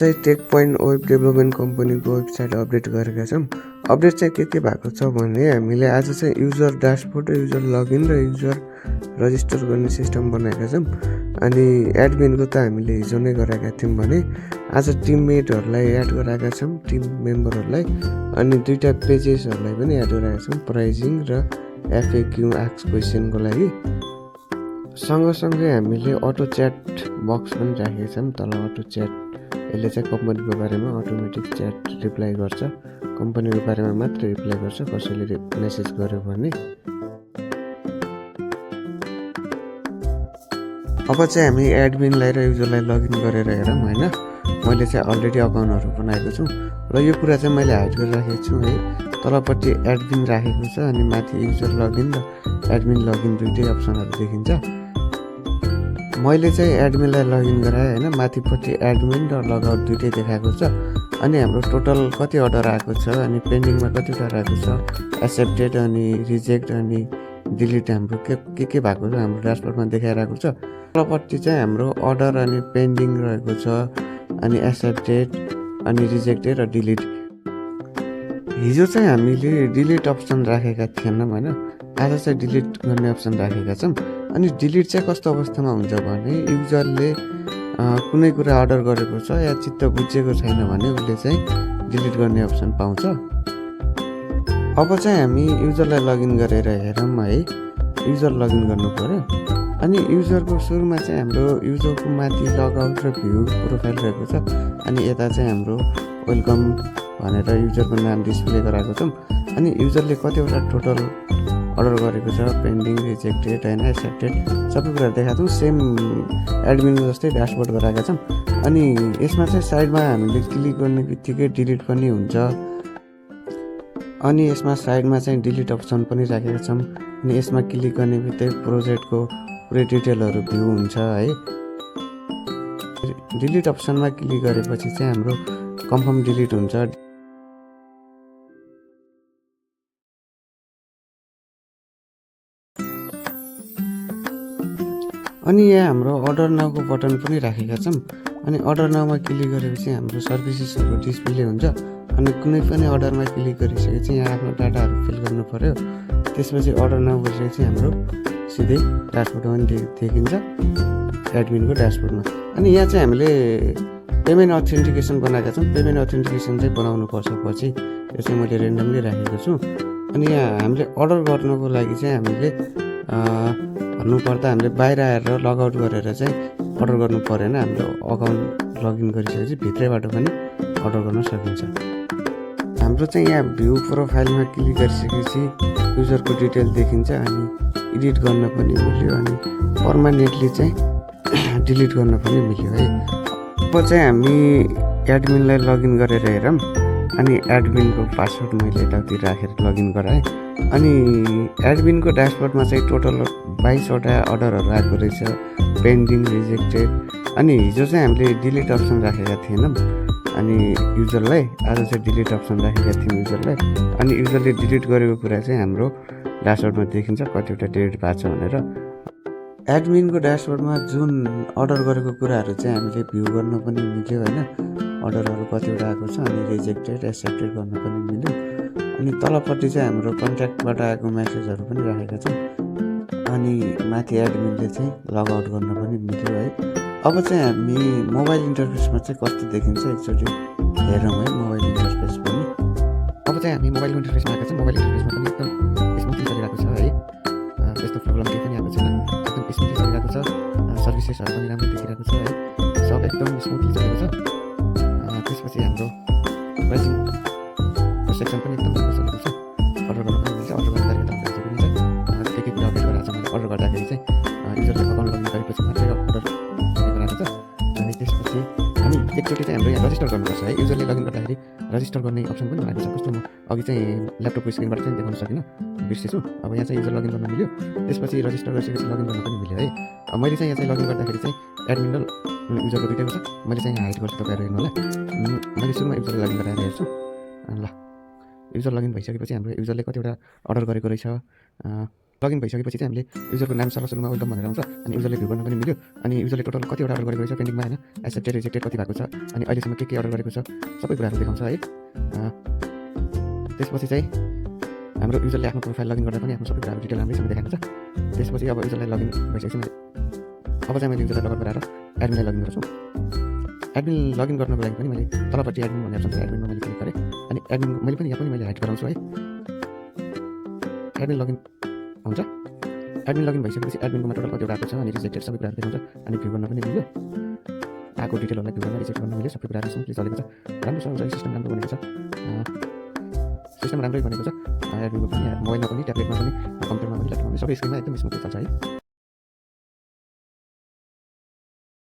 चाहिँ take point web development कम्पनीको website update गरेका छौँ। अपडेट चाहिँ के भएको छ भने हामीले आज चाहिँ युजर ड्यासबोर्ड र युजर लगइन र युजर रजिस्टर गर्ने सिस्टम बनाएका छौँ। अनि एडमिनको त हामीले हिजो नै गराएका थियौँ भने आज टिममेटहरूलाई एड गराएका छौँ, टिम मेम्बरहरूलाई। अनि दुईवटा पेजेसहरूलाई पनि एड गराएका छौँ, प्राइजिङ र एफएक्यू आस्क क्वेसनको लागि। सँगसँगै हामीले अटो च्याट बक्स पनि राखेका छौँ। तल अटो च्याट, यसले चाहिँ कम्पनीको बारेमा अटोमेटिक च्याट रिप्लाई गर्छ, कम्पनीको बारेमा मात्र रिप्लाई गर्छ कसैले मेसेज गर्यो भने। अब चाहिँ हामी एडमिनलाई र युजरलाई लगइन गरेर हेरौँ होइन। मैले चाहिँ अलरेडी अकाउन्टहरू बनाएको छु र यो कुरा चाहिँ मैले हाइड गरिराखेको छु है। तलपट्टि एडमिन राखेको छ अनि माथि युजर लगइन र एडमिन लगइन दुइटै अप्सनहरू देखिन्छ। मैले चाहिँ एडमिनलाई लगइन गराएँ होइन। माथिपट्टि एडमिन र लगआउट दुइटै देखाएको छ। अनि हाम्रो टोटल कति अर्डर आएको छ अनि पेन्डिङमा कतिवटा आएको छ, एक्सेप्टेड अनि रिजेक्ट अनि डिलिट हाम्रो के भएको छ हाम्रो ड्यासबोर्डमा देखाइरहेको छ। तलपट्टि चाहिँ हाम्रो अर्डर अनि पेन्डिङ रहेको छ अनि एक्सेप्टेड अनि रिजेक्टेड र डिलिट। हिजो चाहिँ हामीले डिलिट अप्सन राखेका थिएनौँ होइन, आज चाहिँ डिलिट गर्ने अप्सन राखेका छौँ। अनि डिलिट चाहिँ कस्तो अवस्थामा हुन्छ भने युजरले कुनै कुरा अर्डर गरेको छ या चित्त बुझेको छैन भने उसले चाहिँ डिलिट गर्ने अप्सन पाउँछ। अब चाहिँ हामी युजरलाई लगइन गरेर हेरौँ है। युजर लगइन गर्नु पर्यो। अनि युजरको सुरुमा चाहिँ हाम्रो युजरको माथि लगआउट र भ्यू प्रोफाइल रहेको छ। अनि यता चाहिँ हाम्रो वेलकम भनेर युजरको नाम डिस्प्ले गराएको छौँ। अनि युजरले कतिवटा टोटल अर्डर गरेको छ, पेन्डिङ, रिजेक्टेड होइन, एक्सेप्टेड सबै कुरा देखाएको छौँ। सेम एडमिनको जस्तै ड्यासबोर्ड गराएका छौँ। अनि यसमा चाहिँ साइडमा हामीले क्लिक गर्ने बित्तिकै डिलिट पनि हुन्छ। अनि यसमा साइडमा चाहिँ डिलिट अप्सन पनि राखेका छौँ। अनि यसमा क्लिक गर्ने बित्तिकै प्रोजेक्टको पुरै डिटेलहरू भ्यू हुन्छ है। डिलिट अप्सनमा क्लिक गरेपछि चाहिँ हाम्रो कन्फर्म डिलिट हुन्छ। अनि यहाँ हाम्रो अर्डर नाउको बटन पनि राखेका छौँ। अनि अर्डर नाउमा क्लिक गरेपछि हाम्रो सर्भिसेसहरू डिस्प्ले हुन्छ। अनि कुनै पनि अर्डरमा क्लिक गरिसकेपछि यहाँ आफ्नो डाटाहरू फिल गर्नु पर्यो। त्यसपछि अर्डर नाउ गरिसकेपछि हाम्रो सिधै ड्यासबोर्डमा पनि देखिन्छ, एडमिनको ड्यासबोर्डमा। अनि यहाँ चाहिँ हामीले पेमेन्ट अथेन्टिकेसन बनाएका छौँ। पेमेन्ट अथेन्टिकेसन चाहिँ बनाउनु पर्छ पछि, यो चाहिँ मैले रेन्डमली राखेको छु। अनि यहाँ हामीले अर्डर गर्नुको लागि चाहिँ हामीले भन्नुपर्दा हामीले बाहिर आएर लगआउट गरेर चाहिँ अर्डर गर्नु परेन। हाम्रो अकाउन्ट लगइन गरिसकेपछि भित्रैबाट पनि अर्डर गर्न सकिन्छ। हाम्रो चाहिँ यहाँ भ्यू प्रोफाइलमा क्लिक गरिसकेपछि युजरको डिटेल देखिन्छ। अनि एडिट गर्न पनि मिल्यो अनि पर्मानेन्टली चाहिँ डिलिट गर्न पनि मिल्यो है। अब चाहिँ हामी एडमिनलाई लगइन गरेर हेरौँ। अनि एडमिनको पासवर्ड मैले यताउति राखेर लगइन गराएँ। अनि एडमिनको ड्यासबोर्डमा चाहिँ टोटल 22वटा अर्डरहरू आएको रहेछ, पेन्डिङ, रिजेक्टेड। अनि हिजो चाहिँ हामीले डिलिट अप्सन राखेका थिएनौँ अनि युजरलाई, आज चाहिँ डिलिट अप्सन राखेका थियौँ युजरलाई। अनि युजरले डिलिट गरेको कुरा चाहिँ हाम्रो ड्यासबोर्डमा देखिन्छ कतिवटा डिलिट भएको छ भनेर। एडमिनको ड्यासबोर्डमा जुन अर्डर गरेको कुराहरू चाहिँ हामीले भ्यू गर्न पनि मिल्यो होइन। अर्डरहरू कतिवटा आएको छ अनि रिजेक्टेड, एक्सेप्टेड गर्न पनि मिल्यो। अनि तलपट्टि चाहिँ हाम्रो कन्ट्याक्टबाट आएको मेसेजहरू पनि राखेका छौँ। अनि माथि एडमिनले चाहिँ लगआउट गर्न पनि मिल्यो है। अब चाहिँ हामी मोबाइल इन्टरफेसमा चाहिँ कस्तो देखिन्छ एकचोटि हेरौँ है, मोबाइल इन्टरफेस पनि। अब चाहिँ हामी मोबाइल इन्टरफेसमा आएको छ। मोबाइल इन्टरफेसमा पनि एकदम स्मुथली चलिरहेको छ है। त्यस्तो प्रब्लम केही पनि आएको छैन, एकदम स्मुथली चलिरहेको छ। सर्भिसेसहरू पनि राम्रो देखिरहेको छ है, सब एकदम स्मुथली चलेको छ। त्यसपछि हाम्रो प्राइसिङको सेक्सन पनि एकदम राम्रो चलेको छ। अर्डर गर्न पनि मिल्छ, अर्डर गर्ने तरिका राम्रो पनि छ। के कुरा अपडेट गराएको छ मैले अर्डर गर्दाखेरि चाहिँ युजरले अकाउन्ट लगइन गरेपछि मात्रै अर्डर गराएको छ। अनि त्यसपछि हामी एकचोटि चाहिँ हाम्रो यहाँ रजिस्टर गर्नुपर्छ है। युजरले लगइन गर्दाखेरि रजिस्टर गर्ने अप्सन पनि बनाएको छ। कस्तो म अघि चाहिँ ल्यापटपको स्क्रिनबाट चाहिँ देखाउन सकिनँ, बिर्सेछु। अब यहाँ चाहिँ युजर लगइन गर्न मिल्यो। त्यसपछि रजिस्टर गरिसकेपछि लगइन गर्न पनि मिल्यो है। मैले चाहिँ यहाँ चाहिँ लगइन गर्दाखेरि चाहिँ एडमिन र युजरको दुइटैको छ। मैले चाहिँ यहाँ हाइड गर्छु, तपाईँहरू हेर्नु होला। मैले सुरुमा युजरले लगइन गराएर हेर्छु। ल, युजर लगइन भइसकेपछि हाम्रो युजरले कतिवटा अर्डर गरेको रहेछ, लगइन भइसकेपछि चाहिँ हामीले युजरको नाम सर्वसुरुमा वेलकम भनेर आउँछ अनि युजरले भ्यू गर्न पनि मिल्यो अनि युजरले टोटल कतिवटा अर्डर गरेको रहेछ पेन्डिङमा होइन एक्सेप्टेड रिजेक्टेड कति भएको छ अनि अहिलेसम्म के अर्डर गरेको छ सबै कुराहरू देखाउँछ है त्यसपछि चाहिँ हाम्रो युजरले आफ्नो प्रोफाइल लगइन गर्दा पनि आफ्नो सबै कुराहरू डिटेल राम्रैसँग देखाएको छ त्यसपछि अब युजरलाई लगइन भइसकेपछि अब चाहिँ मैले युजरलाई लगइन गराएर एडमिनलाई लगइन गर्छु एडमिन लगइन गर्नको लागि पनि मैले तलपट्टि एडमिन भन्ने अप्सन छ एडमिनमा मैले क्लिक गरेँ अनि एडमिन मैले पनि यहाँ पनि मैले हाइड गराउँछु है एडमिन लगइन हुन्छ एडमिन लगइन भइसकेपछि एडमिनकोमा टोटल कतिवटा आएको छ अनि रिजेक्टेड सबै कुराहरू देखाउँछ अनि भ्यू गर्न पनि मिल्यो आएको डिटेलहरूलाई भ्यू गर्न रिजेक्ट गर्न मिल्यो सबै कुराहरू सिम्पली चलेको छ राम्रोसँग सिस्टम राम्रो बनेको छ सिस्टम राम्रै बनेको छ एडमिनको पनि मोबाइलमा पनि ट्याब्लेटमा पनि कम्प्युटरमा पनि ल्यापटपमा पनि सबै स्क्रिनमा एकदम स्मुथली चल्छ है